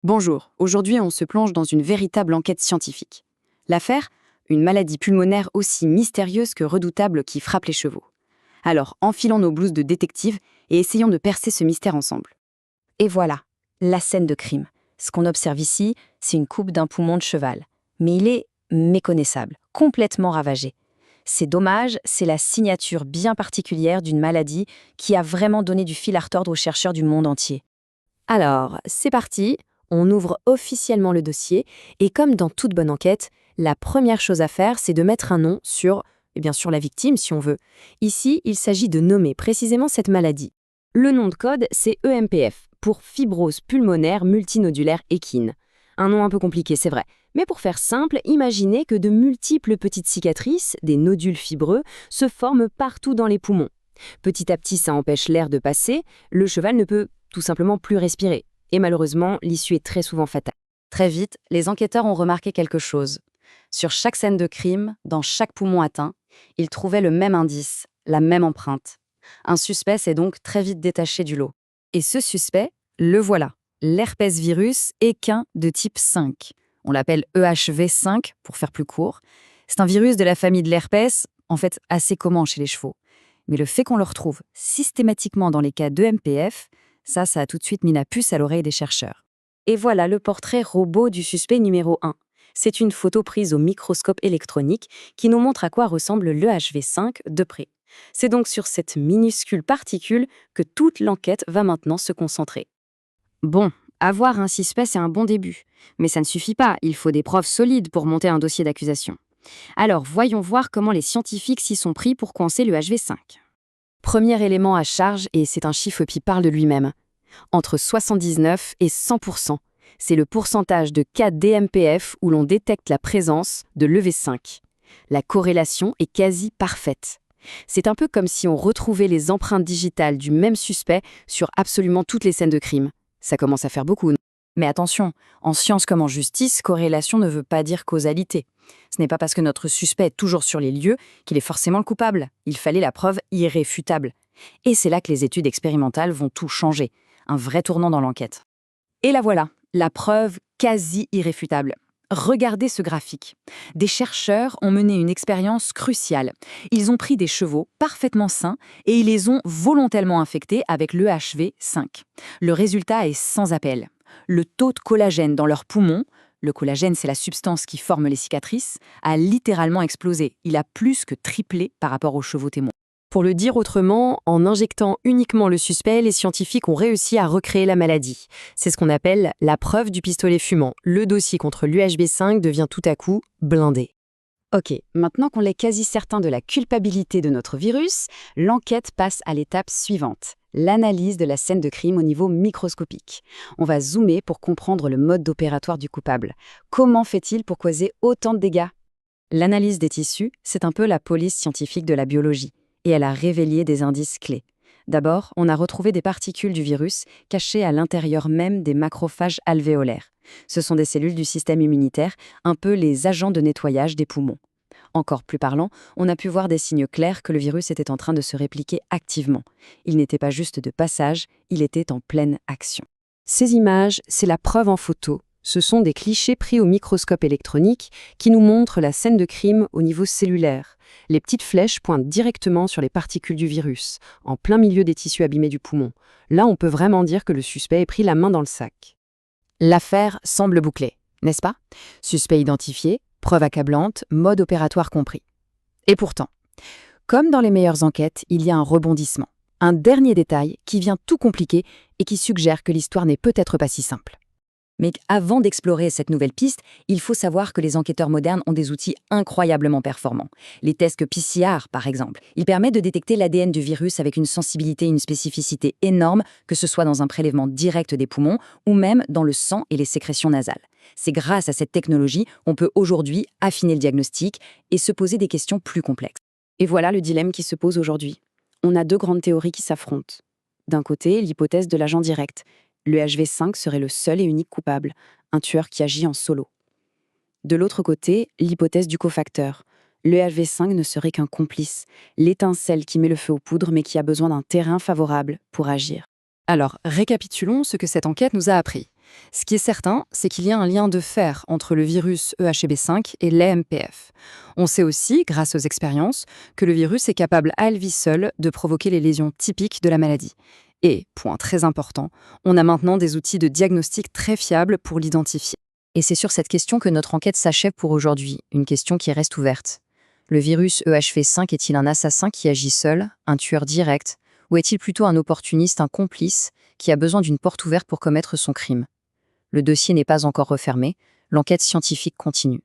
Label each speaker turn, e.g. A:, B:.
A: Bonjour, aujourd'hui on se plonge dans une véritable enquête scientifique. L'affaire, une maladie pulmonaire aussi mystérieuse que redoutable qui frappe les chevaux. Alors, enfilons nos blouses de détective et essayons de percer ce mystère ensemble.
B: Et voilà, la scène de crime. Ce qu'on observe ici, c'est une coupe d'un poumon de cheval. Mais il est méconnaissable, complètement ravagé. C'est dommage, c'est la signature bien particulière d'une maladie qui a vraiment donné du fil à retordre aux chercheurs du monde entier. Alors, c'est parti, on ouvre officiellement le dossier, et comme dans toute bonne enquête, la première chose à faire, c'est de mettre un nom sur la victime si on veut. Ici, il s'agit de nommer précisément cette maladie. Le nom de code, c'est EMPF, pour fibrose pulmonaire multinodulaire équine. Un nom un peu compliqué, c'est vrai. Mais pour faire simple, imaginez que de multiples petites cicatrices, des nodules fibreux, se forment partout dans les poumons. Petit à petit, ça empêche l'air de passer, le cheval ne peut tout simplement plus respirer. Et malheureusement, l'issue est très souvent fatale.
A: Très vite, les enquêteurs ont remarqué quelque chose. Sur chaque scène de crime, dans chaque poumon atteint, ils trouvaient le même indice, la même empreinte. Un suspect s'est donc très vite détaché du lot. Et ce suspect, le voilà, l'herpès virus équin de type 5. On l'appelle EHV5 pour faire plus court. C'est un virus de la famille de l'herpès, en fait assez commun chez les chevaux. Mais le fait qu'on le retrouve systématiquement dans les cas d'EMPF, ça a tout de suite mis la puce à l'oreille des chercheurs.
B: Et voilà le portrait robot du suspect numéro 1. C'est une photo prise au microscope électronique qui nous montre à quoi ressemble l'EHV5 de près. C'est donc sur cette minuscule particule que toute l'enquête va maintenant se concentrer.
A: Bon, avoir un suspect, c'est un bon début. Mais ça ne suffit pas, il faut des preuves solides pour monter un dossier d'accusation. Alors, voyons voir comment les scientifiques s'y sont pris pour coincer le HV5. Premier élément à charge, et c'est un chiffre qui parle de lui-même. Entre 79 et 100%, c'est le pourcentage de cas d'EMPF où l'on détecte la présence de l'EV5. La corrélation est quasi parfaite. C'est un peu comme si on retrouvait les empreintes digitales du même suspect sur absolument toutes les scènes de crime. Ça commence à faire beaucoup, non ? Mais attention, en science comme en justice, corrélation ne veut pas dire causalité. Ce n'est pas parce que notre suspect est toujours sur les lieux qu'il est forcément le coupable. Il fallait la preuve irréfutable. Et c'est là que les études expérimentales vont tout changer. Un vrai tournant dans l'enquête. Et la voilà, la preuve quasi irréfutable. Regardez ce graphique. Des chercheurs ont mené une expérience cruciale. Ils ont pris des chevaux parfaitement sains et ils les ont volontairement infectés avec l'EHV5. Le résultat est sans appel. Le taux de collagène dans leurs poumons, le collagène c'est la substance qui forme les cicatrices, a littéralement explosé. Il a plus que triplé par rapport aux chevaux témoins.
B: Pour le dire autrement, en injectant uniquement le suspect, les scientifiques ont réussi à recréer la maladie. C'est ce qu'on appelle la preuve du pistolet fumant. Le dossier contre l'UHB5 devient tout à coup blindé.
A: Ok, maintenant qu'on est quasi certain de la culpabilité de notre virus, l'enquête passe à l'étape suivante, l'analyse de la scène de crime au niveau microscopique. On va zoomer pour comprendre le mode opératoire du coupable. Comment fait-il pour causer autant de dégâts ? L'analyse des tissus, c'est un peu la police scientifique de la biologie. Et elle a révélé des indices clés. D'abord, on a retrouvé des particules du virus cachées à l'intérieur même des macrophages alvéolaires. Ce sont des cellules du système immunitaire, un peu les agents de nettoyage des poumons. Encore plus parlant, on a pu voir des signes clairs que le virus était en train de se répliquer activement. Il n'était pas juste de passage, il était en pleine action.
B: Ces images, c'est la preuve en photo. Ce sont des clichés pris au microscope électronique qui nous montrent la scène de crime au niveau cellulaire. Les petites flèches pointent directement sur les particules du virus, en plein milieu des tissus abîmés du poumon. Là, on peut vraiment dire que le suspect ait pris la main dans le sac.
A: L'affaire semble bouclée, n'est-ce pas ? Suspect identifié, preuve accablante, mode opératoire compris. Et pourtant, comme dans les meilleures enquêtes, il y a un rebondissement. Un dernier détail qui vient tout compliquer et qui suggère que l'histoire n'est peut-être pas si simple. Mais avant d'explorer cette nouvelle piste, il faut savoir que les enquêteurs modernes ont des outils incroyablement performants. Les tests PCR, par exemple, ils permettent de détecter l'ADN du virus avec une sensibilité et une spécificité énormes, que ce soit dans un prélèvement direct des poumons ou même dans le sang et les sécrétions nasales. C'est grâce à cette technologie qu'on peut aujourd'hui affiner le diagnostic et se poser des questions plus complexes. Et voilà le dilemme qui se pose aujourd'hui. On a deux grandes théories qui s'affrontent. D'un côté, l'hypothèse de l'agent direct. Le HV5 serait le seul et unique coupable, un tueur qui agit en solo. De l'autre côté, l'hypothèse du cofacteur. Le HV5 ne serait qu'un complice, l'étincelle qui met le feu aux poudres mais qui a besoin d'un terrain favorable pour agir. Alors, récapitulons ce que cette enquête nous a appris.
C: Ce qui est certain, c'est qu'il y a un lien de fer entre le virus EHB5 et l'EMPF. On sait aussi, grâce aux expériences, que le virus est capable à lui seul de provoquer les lésions typiques de la maladie. Et, point très important, on a maintenant des outils de diagnostic très fiables pour l'identifier.
B: Et c'est sur cette question que notre enquête s'achève pour aujourd'hui, une question qui reste ouverte. Le virus EHV5 est-il un assassin qui agit seul, un tueur direct, ou est-il plutôt un opportuniste, un complice, qui a besoin d'une porte ouverte pour commettre son crime? Le dossier n'est pas encore refermé, l'enquête scientifique continue.